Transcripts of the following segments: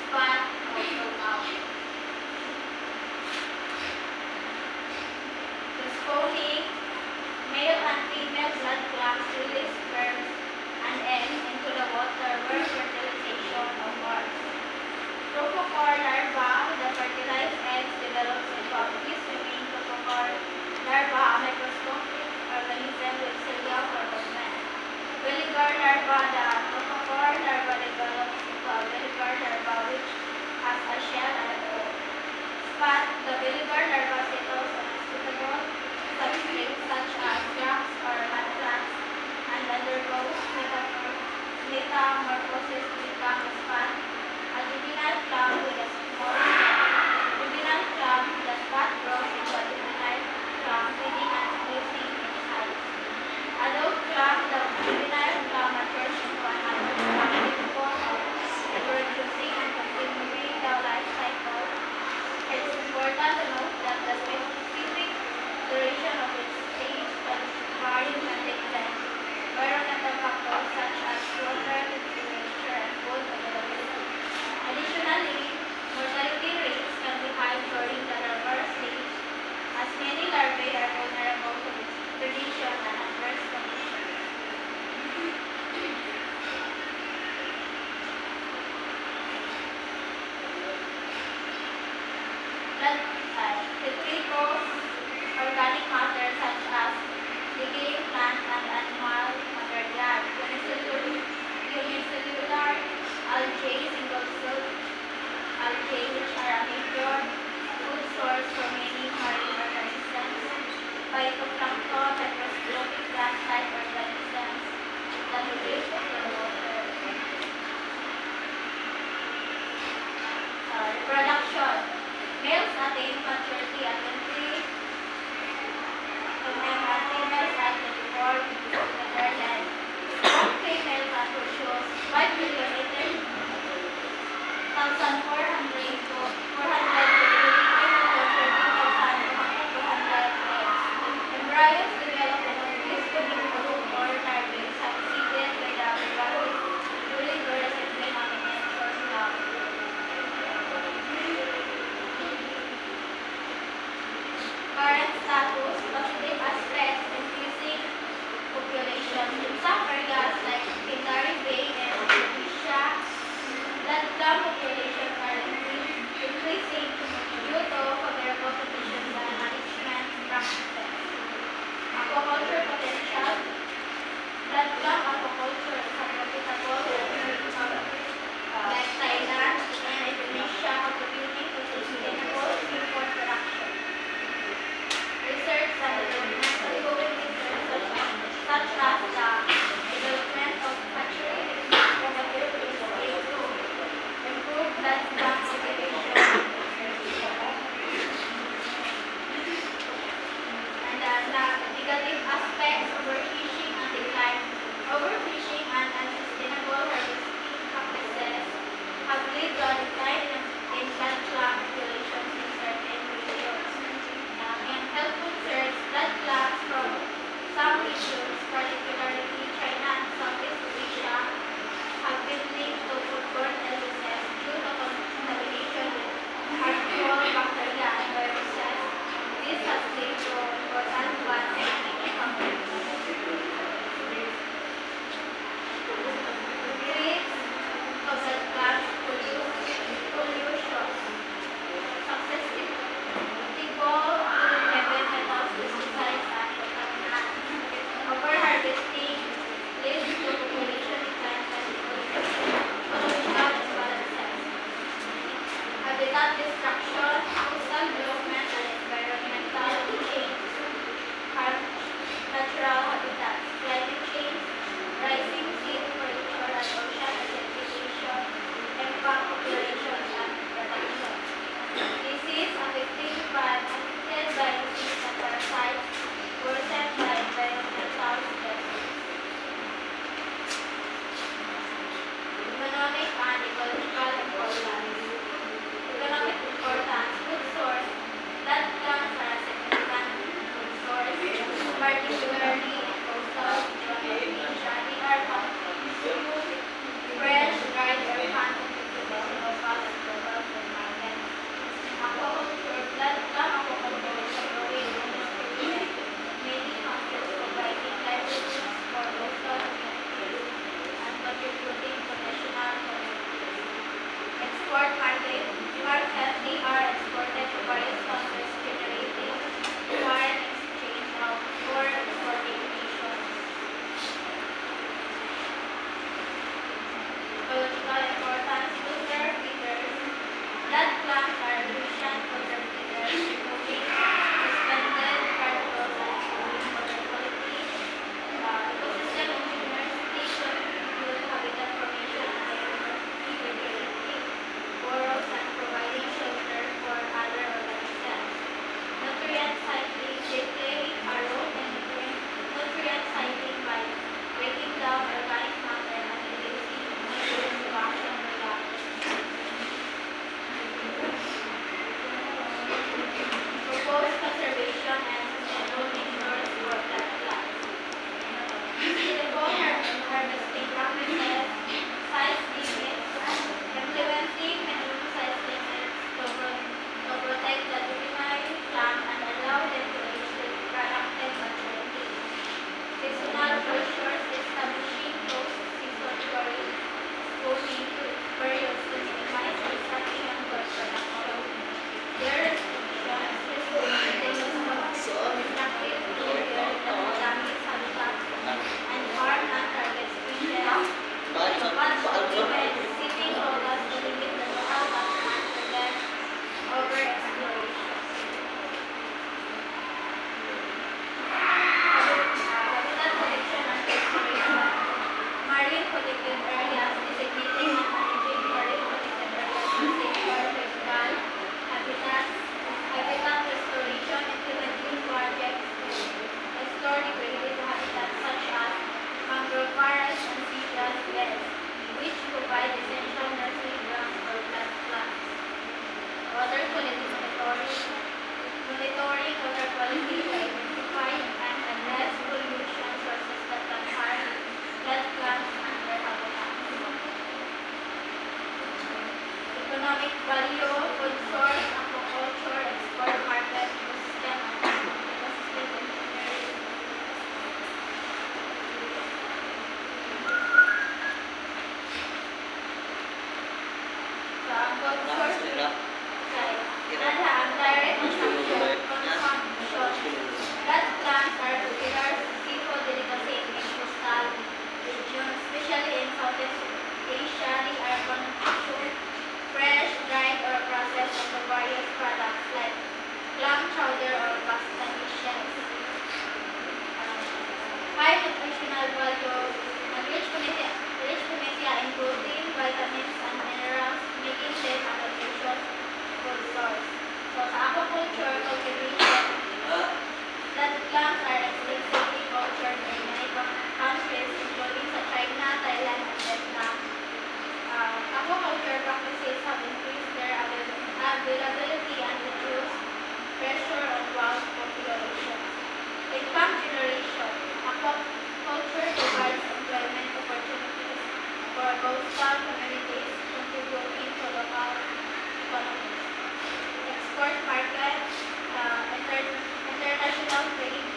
Spot In some areas like Kitari Bay and Indonesia, land populations are increasing due to favorable conditions and management practices. Aquaculture potential. Land aquaculture is a profitable like Thailand and Indonesia contributing to sustainable seafood production. Research and development. Ongoing research such as the development nutritional value, rich Tunisia in protein, vitamins, and minerals, making them a nutritious food source. So sa aquaculture, cultivation, that plants are extensively cultured in many countries, including sa China, Thailand, and Vietnam. Aquaculture practices have increased their availability and reduced pressure on wild populations. Income generation. Aquaculture provides employment opportunities for coastal communities, contributing to local economies. Export market. International trade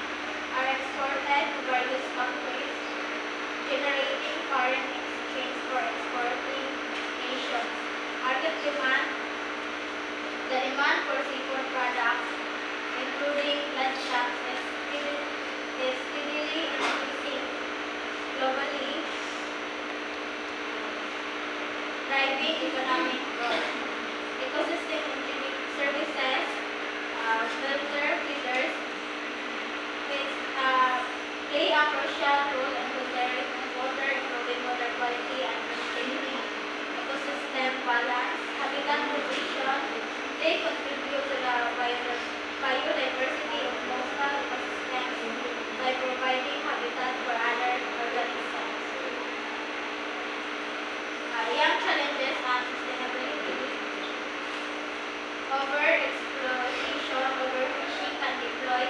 are exported to various countries, generating foreign exchange for exporting nations. Market demand. The demand for seafood products, including landscapes, is steadily increasing globally, driving economic growth. Ecosystem engineering services, filter feeders, play a crucial role in filtering water, improving water quality, and maintaining ecosystem balance. Habitat provision, they contribute to the biodiversity of coastal ecosystems by providing habitat for other organisms. Young challenges and sustainability. Overexploitation, overfishing can deploy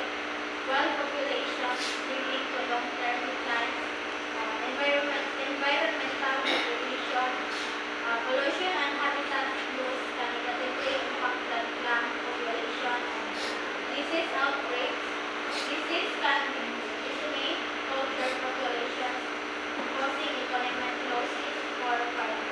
wild populations, leading to long-term declines. Environmental degradation, pollution and habitat loss can negatively impact the plant population. Disease outbreaks. Disease can decimate culture populations, causing economic losses for farmers.